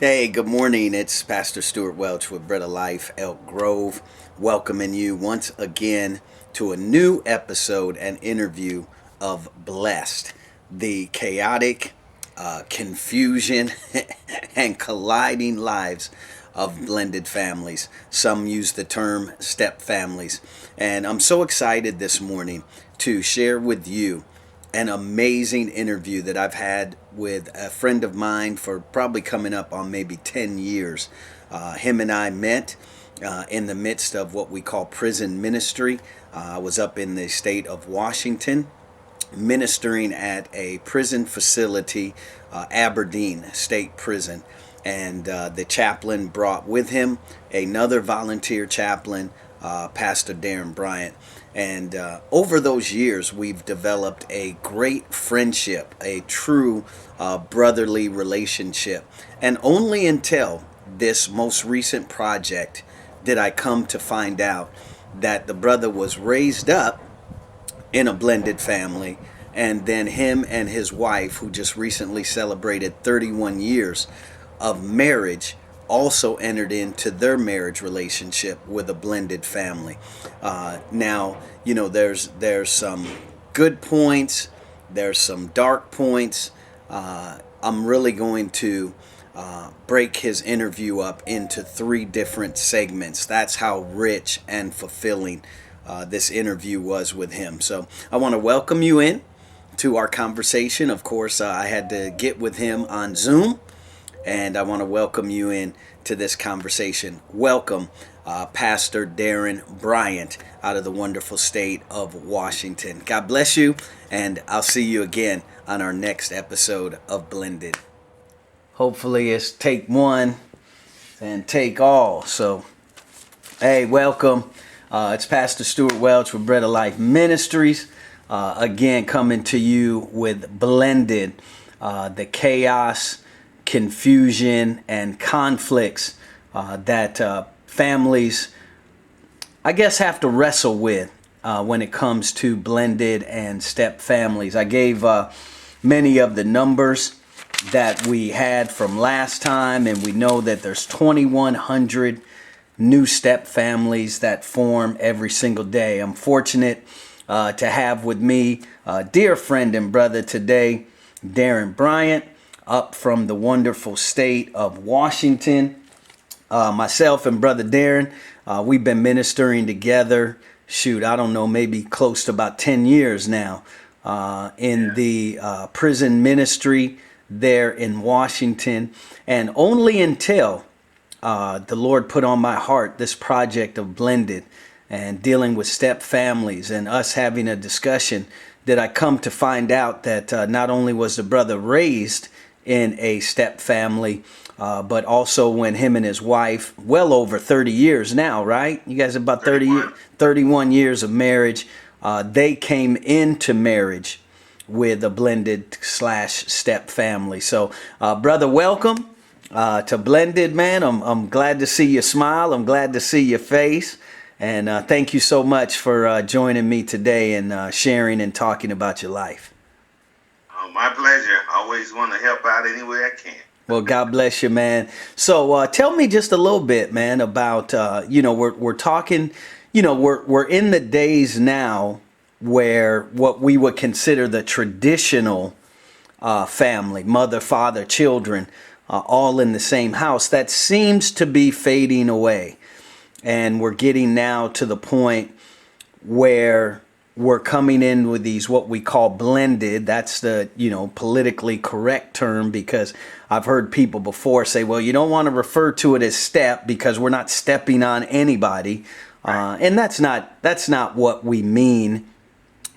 Hey, good morning. It's Pastor Stuart Welch with Bread of Life, Elk Grove, welcoming you once again to a new episode and interview of Blessed, the chaotic confusion and colliding lives of blended families. Some use the term step families. And I'm so excited this morning to share with you an amazing interview that I've had with a friend of mine for probably coming up on maybe 10 years. Him and I met in the midst of what we call prison ministry. I was up in the state of Washington ministering at a prison facility, Aberdeen State Prison. And the chaplain brought with him another volunteer chaplain, Pastor Darren Bryant. And over those years, we've developed a great friendship, a true brotherly relationship. And only until this most recent project did I come to find out that the brother was raised up in a blended family, and then him and his wife, who just recently celebrated 31 years of marriage, also entered into their marriage relationship with a blended family. Now, you know, there's some good points, there's some dark points. I'm really going to break his interview up into three different segments. That's how rich and fulfilling this interview was with him. So I want to welcome you in to our conversation. Of course, I had to get with him on Zoom, and I want to welcome you in to this conversation. Welcome, Pastor Darren Bryant out of the wonderful state of Washington. God bless you, and I'll see you again on our next episode of Blended. Hopefully it's take one and take all. So, hey, welcome. It's Pastor Stuart Welch with Bread of Life Ministries. Again, coming to you with Blended, the chaos, confusion, and conflicts that families, I guess, have to wrestle with when it comes to blended and step families. I gave many of the numbers that we had from last time, and we know that there's 2,100 new step families that form every single day. I'm fortunate to have with me a dear friend and brother today, Darren Bryant, up from the wonderful state of Washington. Myself and brother Darren, we've been ministering together, I don't know, maybe close to about 10 years now, in the prison ministry there in Washington. And only until the Lord put on my heart this project of Blended and dealing with step families and us having a discussion, did I come to find out that not only was the brother raised in a step family, but also when him and his wife, well over 30 years now, right? You guys about 31 years of marriage. They came into marriage with a blended / step family. So, brother, welcome to Blended, man. I'm glad to see you smile. I'm glad to see your face. And thank you so much for joining me today and sharing and talking about your life. Oh, my pleasure. I always want to help out any way I can. Well, God bless you, man. So tell me just a little bit, man, about, we're talking, we're in the days now where what we would consider the traditional family, mother, father, children, all in the same house, that seems to be fading away. And we're getting now to the point where we're coming in with these what we call blended. That's the politically correct term, because I've heard people before say, well, you don't want to refer to it as step because we're not stepping on anybody, and that's not what we mean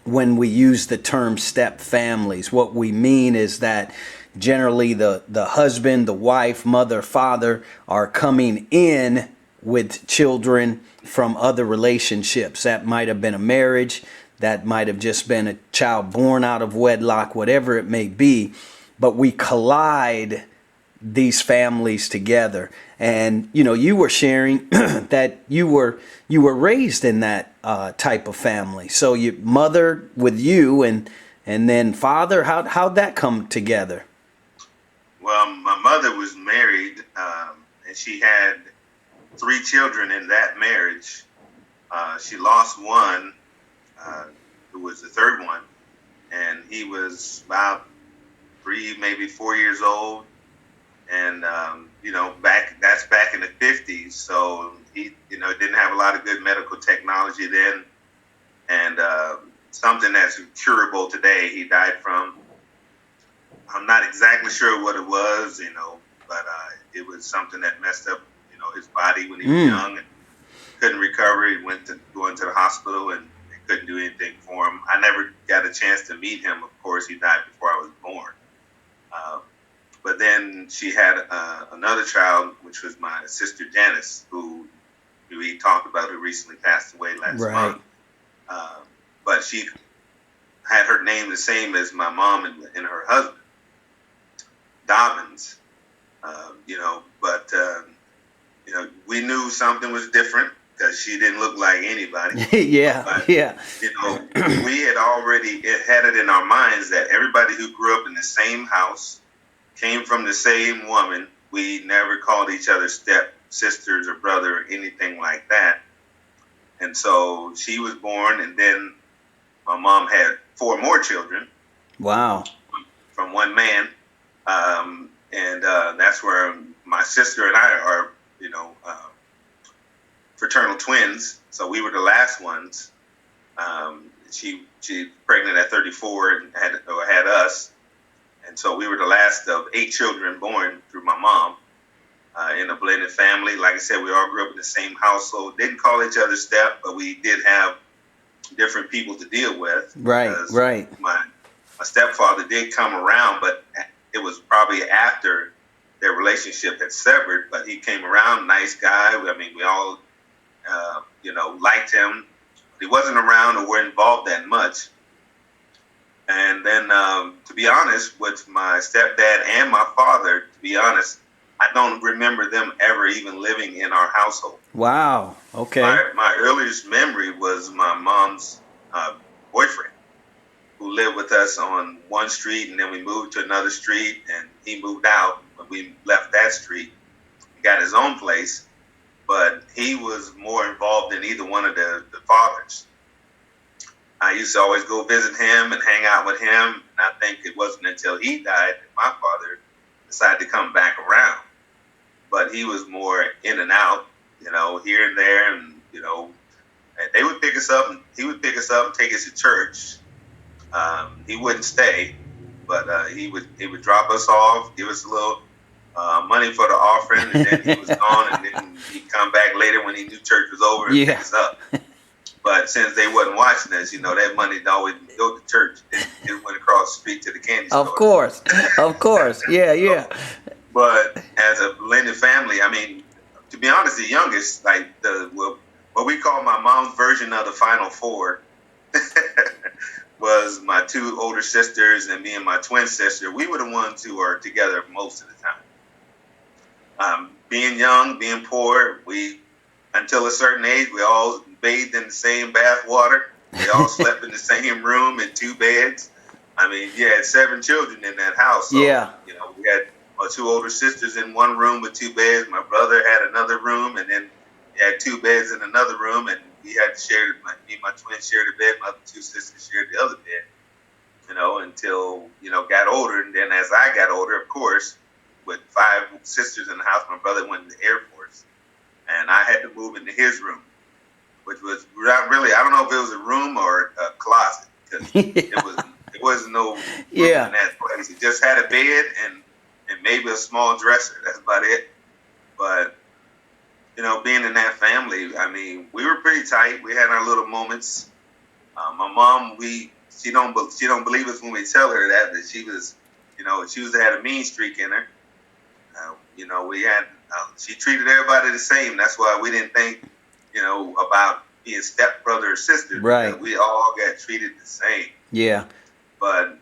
when we use the term step families. What we mean is that generally the husband, the wife, mother, father are coming in with children from other relationships. That might have been a marriage, that might have just been a child born out of wedlock, whatever it may be. But we collide these families together. And you were sharing that you were raised in that type of family. So your mother with you, and then father, how'd that come together? Well, my mother was married, and she had 3 children in that marriage. She lost one, uh, who was the third one, and he was about 3, maybe 4 years old. And back in the 50s, so he didn't have a lot of good medical technology then, and something that's curable today. He died from. I'm not exactly sure what it was, but it was something that messed up, his body when he was Mm. young and couldn't recover. He went to going to the hospital and they couldn't do anything for him. I never got a chance to meet him. Of course, he died before I was born. Uh, but then she had another child, which was my sister Janice, who we talked about, who recently passed away last Right. month. Uh, but she had her name the same as my mom and her husband, Dobbins. But we knew something was different because she didn't look like anybody. Yeah. But Yeah. we had already had it in our minds that everybody who grew up in the same house came from the same woman. We never called each other step sisters or brother or anything like that. And so she was born, and then my mom had 4 more children Wow. from one man. And that's where my sister and I are, fraternal twins. So we were the last ones. She pregnant at 34 and had us, and so we were the last of 8 children born through my mom, in a blended family. Like I said, we all grew up in the same household. Didn't call each other step, but we did have different people to deal with Right. because Right. my stepfather did come around, but it was probably after their relationship had severed. But he came around, nice guy. I mean, we all liked him. He wasn't around or were involved that much. And then, to be honest, with my stepdad and my father, to be honest, I don't remember them ever even living in our household. Wow. Okay. My earliest memory was my mom's boyfriend, who lived with us on one street, and then we moved to another street, and he moved out when we left that street. He got his own place, but he was more involved than either one of the fathers. I used to always go visit him and hang out with him. And I think it wasn't until he died that my father decided to come back around. But he was more in and out, here and there, and they would pick us up, and he would pick us up and take us to church. He wouldn't stay, but he would drop us off, give us a little money for the offering, and then he was gone, and then he'd come back later when he knew church was over and pick us up. But since they wasn't watching us, that money always go to church. It went across the street to the candy store. Of course. Of course. Yeah. Yeah. But as a blended family, I mean, to be honest, the youngest, like what we call my mom's version of the Final Four, was my 2 older sisters and me and my twin sister. We were the ones who were together most of the time. Being young, being poor, until a certain age, we all bathed in the same bath water. We all slept in the same room in 2 beds. I mean, you had 7 children in that house. So, Yeah. We had my 2 older sisters in one room with 2 beds. My brother had another room, and then he had 2 beds in another room, and we had to share. Me and my twins shared a bed. My other 2 sisters shared the other bed. Until got older, and then as I got older, of course, with 5 sisters in the house, my brother went in the Air Force, and I had to move into his room, which was not really. I don't know if it was a room or a closet, because it was no room in that place. It just had a bed and maybe a small dresser. That's about it. But being in that family, I mean, we were pretty tight. We had our little moments. My mom, she don't believe us when we tell her that she was, had a mean streak in her. We had she treated everybody the same. That's why we didn't think, about being stepbrother or sister. Right. We all got treated the same. Yeah. But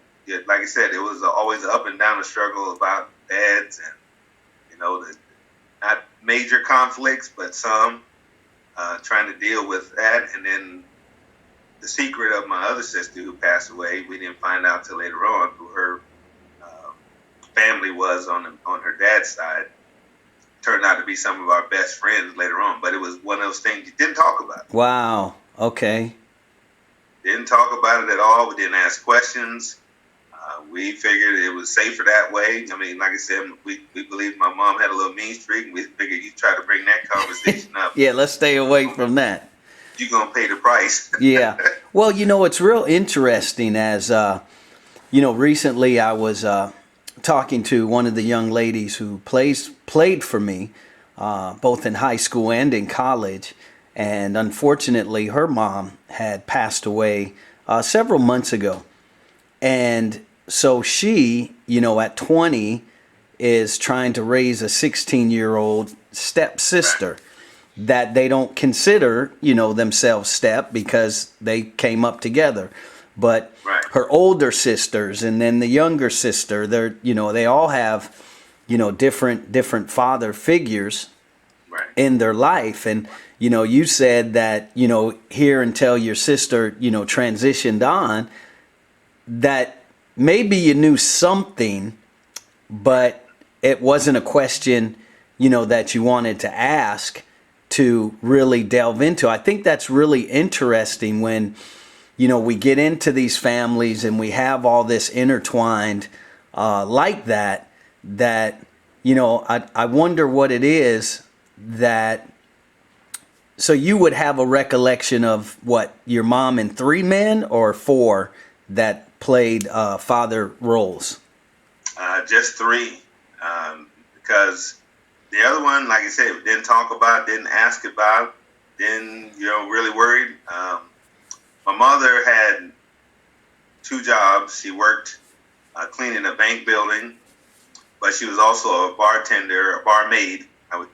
like I said, it was always an up and down struggle about beds and, not major conflicts, but some, trying to deal with that. And then the secret of my other sister who passed away, we didn't find out till later on through her family was on her dad's side turned out to be some of our best friends later on. But it was one of those things you didn't talk about. Wow. Okay. Didn't talk about it at all. We didn't ask questions. We figured it was safer that way. I mean, like I said, we believed my mom had a little mean streak, and we figured you try to bring that conversation up. Yeah, let's stay away from that. You're going to pay the price. Yeah. Well, it's real interesting as, recently I was talking to one of the young ladies who played for me, both in high school and in college. And unfortunately, her mom had passed away several months ago. And so she, at 20, is trying to raise a 16-year-old stepsister that they don't consider, themselves step because they came up together. But her older sisters and then the younger sister, they all have, different father figures in their life. And, you said that, here until your sister, transitioned on, that maybe you knew something, but it wasn't a question, that you wanted to ask to really delve into. I think that's really interesting when, we get into these families and we have all this intertwined like that, I wonder what it is that, so you would have a recollection of what, your mom and 3 men or 4 that played father roles? Just 3, because the other one, like I said, didn't talk about, didn't ask about, didn't really worried. My mother had 2 jobs. She worked cleaning a bank building, but she was also a bartender, a barmaid.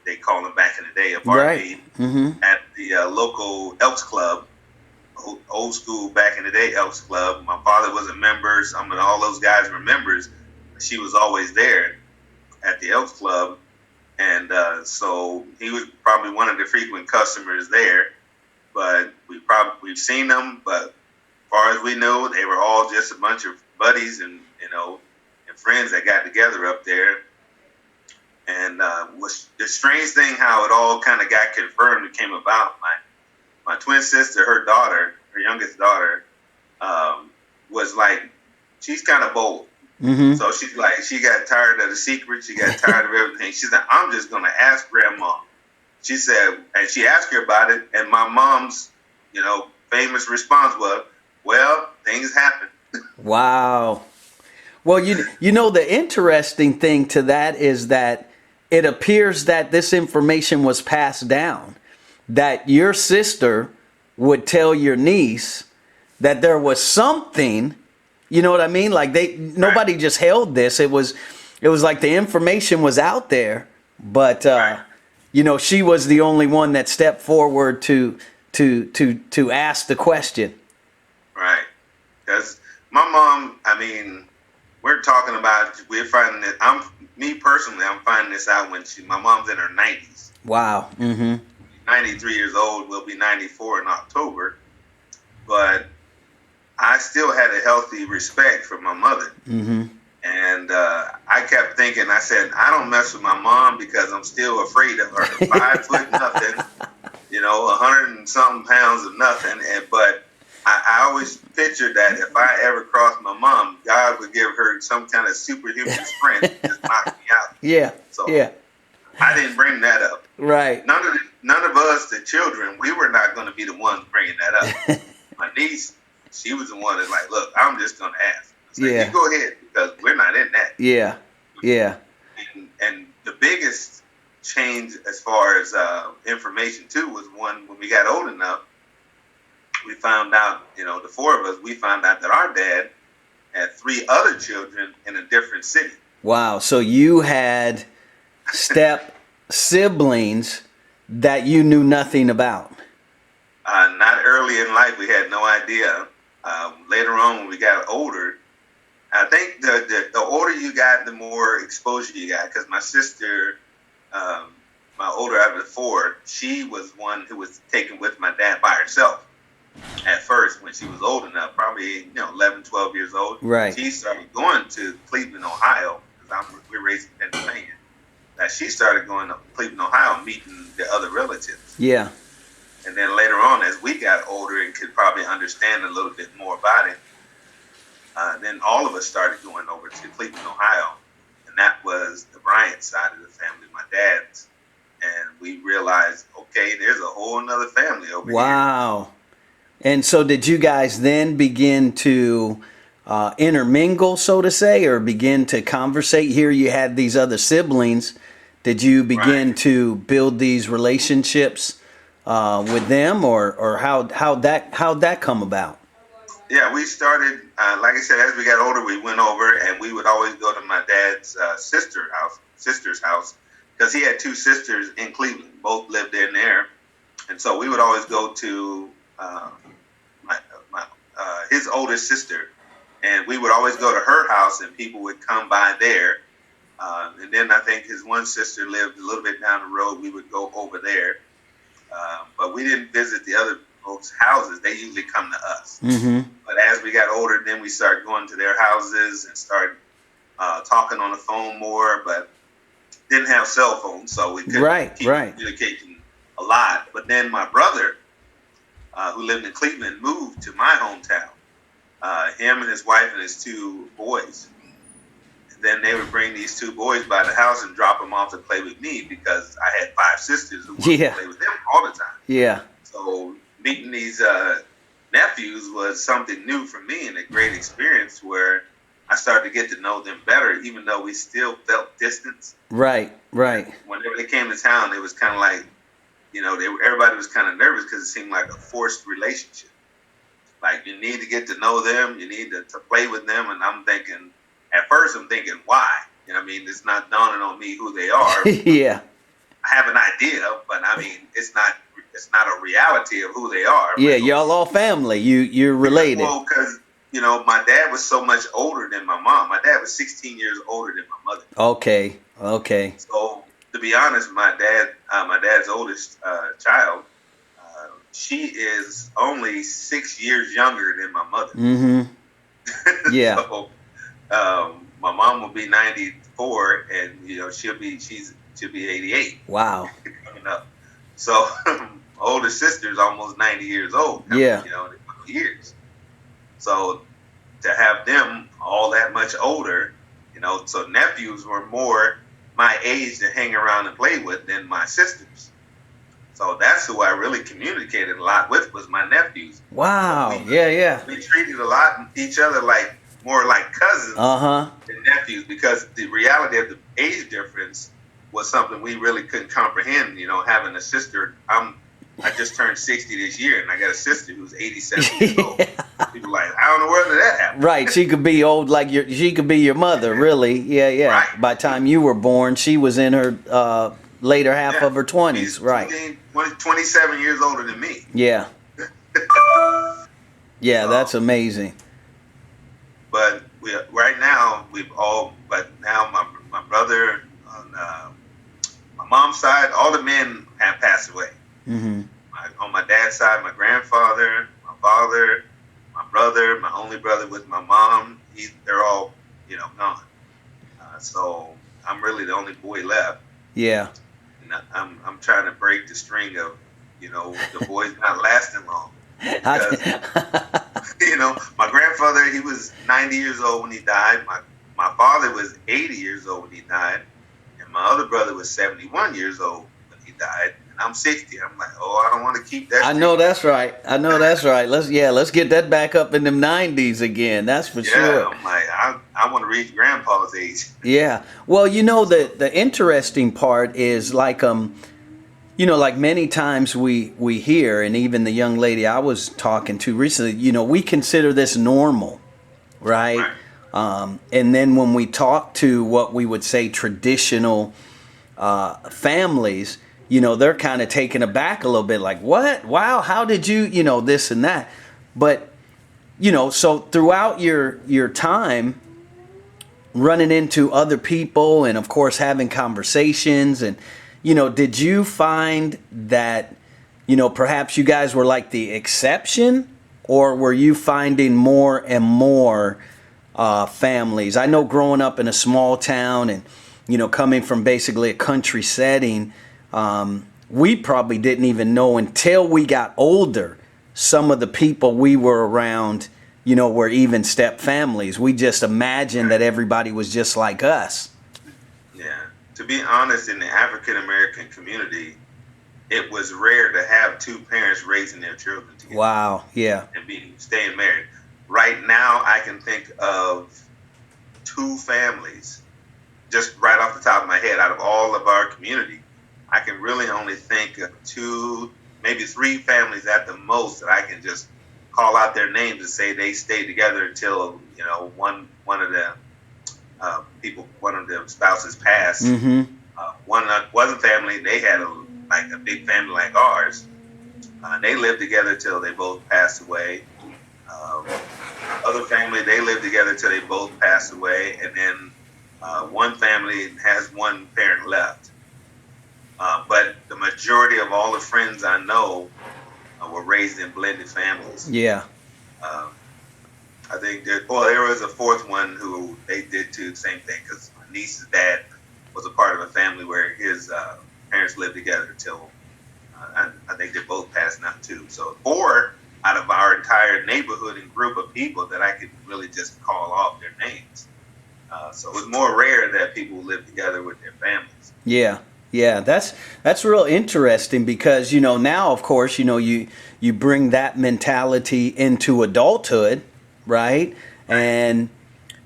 They call them back in the day, a barmaid at the local Elks Club. Old school back in the day Elks Club. My father was a member. Some of all those guys were members. She was always there at the Elks Club, and so he was probably one of the frequent customers there. But we've seen them, but as far as we know, they were all just a bunch of buddies and and friends that got together up there. And was the strange thing how it all kind of got confirmed and came about. My twin sister, her daughter, her youngest daughter, was like, she's kind of bold. So she's like, she got tired of the secret. She got tired of everything. She said, I'm just going to ask grandma. She said, and she asked her about it. And my mom's, famous response was, well, things happen. Wow. Well, the interesting thing to that is that it appears that this information was passed down, that your sister would tell your niece that there was something, you know what I mean? Like nobody just held this. It was like the information was out there, but she was the only one that stepped forward to ask the question. Right. Because my mom, we're talking about, we're finding it. I'm finding this out when my mom's in her 90s. Wow. 93 years old, will be 94 in October. But I still had a healthy respect for my mother. And I kept thinking, I said, I don't mess with my mom because I'm still afraid of her. 5 foot nothing, 100 and something pounds of nothing. But I always pictured that if I ever crossed my mom, God would give her some kind of superhuman strength and just knock me out. Yeah. So yeah. I didn't bring that up. Right. None of us, the children, we were not going to be the ones bringing that up. My niece, she was the one that's like, look, I'm just going to ask. So you go ahead because we're not in that. Yeah. Yeah. And the biggest change as far as information too was when we got old enough, we found out, the 4 of us, we found out that our dad had 3 other children in a different city. Wow. So you had step siblings that you knew nothing about. Not early in life. We had no idea. Later on, when we got older, I think the older you got, the more exposure you got. Because my sister, my older out of the 4, she was one who was taken with my dad by herself at first when she was old enough, probably 11, 12 years old. Right. She started going to Cleveland, Ohio. because we're raised in Pennsylvania. Now she started going to Cleveland, Ohio, meeting the other relatives. Yeah. And then later on, as we got older and could probably understand a little bit more about it, then all of us started going over to Cleveland, Ohio. And that was the Bryant side of the family, my dad's. And we realized, okay, there's a whole nother family over here. Wow. And so did you guys then begin to intermingle, so to say, or begin to conversate? Here you had these other siblings. Did you begin to build these relationships with them, or how'd that come about? Yeah, we started, like I said, as we got older, we went over and we would always go to my dad's sister's house, because he had two sisters in Cleveland, both lived in there. And so we would always go to his oldest sister, and we would always go to her house, and people would come by there. And then I think his one sister lived a little bit down the road. We would go over there, but we didn't visit the other folks' houses. They usually come to us. Mm-hmm. But as we got older, then we started going to their houses and started talking on the phone more, but didn't have cell phones, so we couldn't keep communicating a lot. But then my brother, who lived in Cleveland, moved to my hometown. Him and his wife and his two boys. And then they would bring these two boys by the house and drop them off to play with me, because I had 5 sisters who wanted to play with them all the time. Yeah. So meeting these nephews was something new for me and a great experience, where I started to get to know them better, even though we still felt distance. Right. Whenever they came to town, it was kind of like, everybody was kind of nervous, because it seemed like a forced relationship. Like, you need to get to know them, you need to play with them, and at first I'm thinking, why? It's not dawning on me who they are. Yeah. I have an idea, but it's not a reality of who they are. Yeah, y'all all family. You're related. Well, because my dad was so much older than my mom. My dad was 16 years older than my mother. Okay. So to be honest, my dad's oldest child, she is only 6 years younger than my mother. Mm-hmm. Yeah. So, my mom will be 94, and she'll be 88. Wow. Coming up. So older sister's almost 90 years old. Yeah. In a couple years. So to have them all that much older, so nephews were more my age to hang around and play with than my sisters. So that's who I really communicated a lot with, was my nephews. Wow. So we treated each other more like cousins than nephews, because the reality of the age difference was something we really couldn't comprehend. Having a sister, I just turned 60 this year, and I got a sister who's 87 years old. People are like, I don't know where did that happen. Right, she could be old she could be your mother, really. Yeah. Right. By the time you were born, she was in her later half of her 20s. She's right. 27 years older than me. Yeah. Yeah, so, that's amazing. But but now my brother on my mom's side, all the men have passed away. Mm-hmm. On my dad's side, my grandfather, my father, my brother, my only brother with my mom, they're all, gone. So I'm really the only boy left. Yeah. And I'm trying to break the string of, the boys not lasting long. Because, my grandfather, he was 90 years old when he died. My father was 80 years old when he died. And my other brother was 71 years old when he died. I'm 60. I'm like, I don't want to keep that. I know that's right. Let's get that back up in them 90s again. That's for sure. I'm like, I want to reach grandpa's age. Yeah. Well, the interesting part is like many times we hear, and even the young lady I was talking to recently, we consider this normal, right? And then when we talk to what we would say traditional families, they're kind of taken aback a little bit, like, what? Wow, how did you, this and that. But, so throughout your time running into other people and, of course, having conversations, and, did you find that, perhaps you guys were like the exception, or were you finding more and more families. I know growing up in a small town and, coming from basically a country setting, we probably didn't even know until we got older some of the people we were around, were even step families. We just imagined that everybody was just like us. Yeah. To be honest, in the African American community, it was rare to have two parents raising their children together Wow. Yeah. and being staying married. Right now, I can think of two families just right off the top of my head out of all of our community. I can really only think of two, maybe three families at the most that I can just call out their names and say they stayed together until one of the one of the spouses passed. Mm-hmm. One family, they had a big family like ours. They lived together till they both passed away. Um, Other family, they lived together till they both passed away, and then one family has one parent left. But the majority of all the friends I know were raised in blended families. Yeah. Um, I think there was a fourth one who they did too, the same thing, because my niece's dad was a part of a family where his parents lived together till I think they both passed now too. So four out of our entire neighborhood and group of people that I could really just call off their names. So it's more rare that people live together with their families. Yeah. Yeah, that's real interesting because now of course you bring that mentality into adulthood, right? And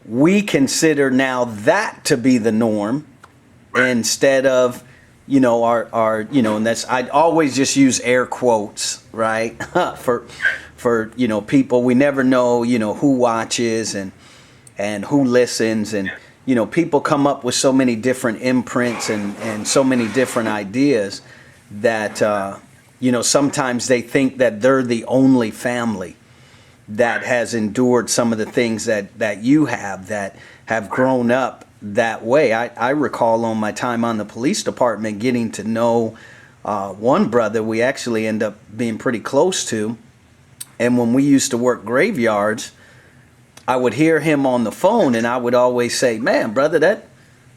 we consider now that to be the norm Right. instead of our and that's I always just use air quotes, right? for people we never know who watches and who listens, and people come up with so many different imprints and so many different ideas that sometimes they think that they're the only family that has endured some of the things that you have, that have grown up that way. I recall on my time on the police department getting to know one brother we actually end up being pretty close to, and when we used to work graveyards, I would hear him on the phone, and I would always say, "Man, brother, that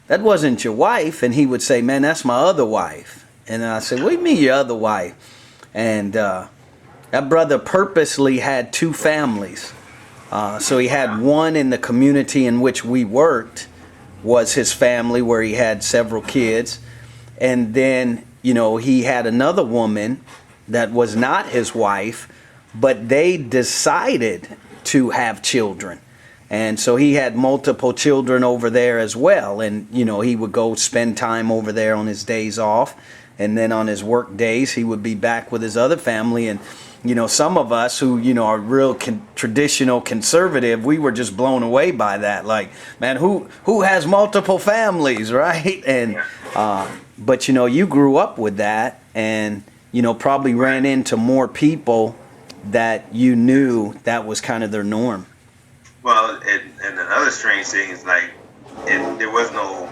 wasn't your wife," and he would say, "Man, that's my other wife." And I said, "What do you mean your other wife?" And that brother purposely had two families. So he had one in the community in which we worked, was his family, where he had several kids, and then he had another woman that was not his wife, but they decided to have children. And so he had multiple children over there as well. And, he would go spend time over there on his days off. And then on his work days, he would be back with his other family. And, some of us who, are real traditional conservative, we were just blown away by that. Like, man, who has multiple families, right? And, but, you grew up with that and, probably ran into more people that you knew that was kind of their norm. Well, and another strange thing is like, there was no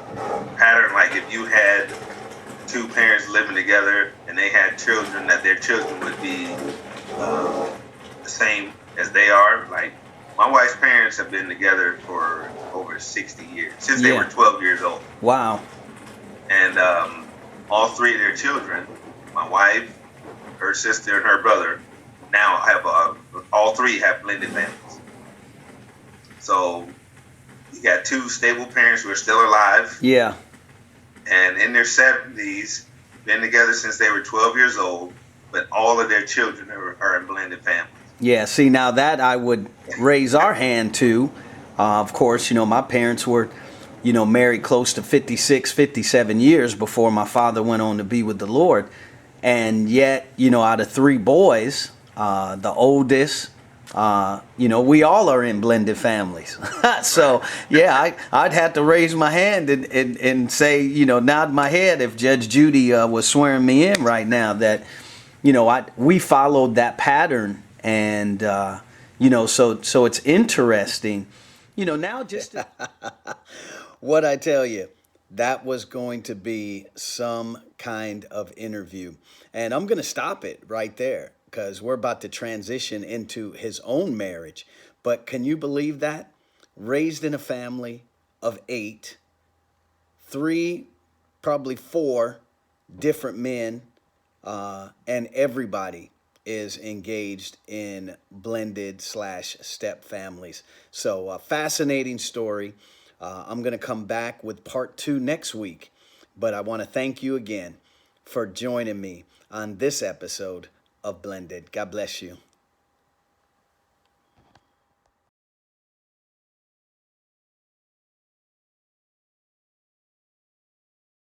pattern. Like if you had two parents living together and they had children, that their children would be the same as they are. Like my wife's parents have been together for over 60 years, since they were 12 years old. Wow. And all three of their children, my wife, her sister, and her brother, now have all three have blended families. So you got two stable parents who are still alive. Yeah. And in their 70s, been together since they were 12 years old, but all of their children are in blended families. Yeah, see, now that I would raise our hand to. Of course, my parents were, married close to 56, 57 years before my father went on to be with the Lord. And yet, out of three boys, the oldest, we all are in blended families. So, yeah, I'd have to raise my hand and say, nod my head if Judge Judy was swearing me in right now that, we followed that pattern. And, so it's interesting, now just what I tell you, that was going to be some kind of interview. And I'm going to stop it right there because we're about to transition into his own marriage. But can you believe that? raised in a family of 8, 3, probably 4 different men, and everybody is engaged in blended slash step families. So, fascinating story. I'm going to come back with part 2 next week, but I want to thank you again for joining me on this episode of Blended. God bless you.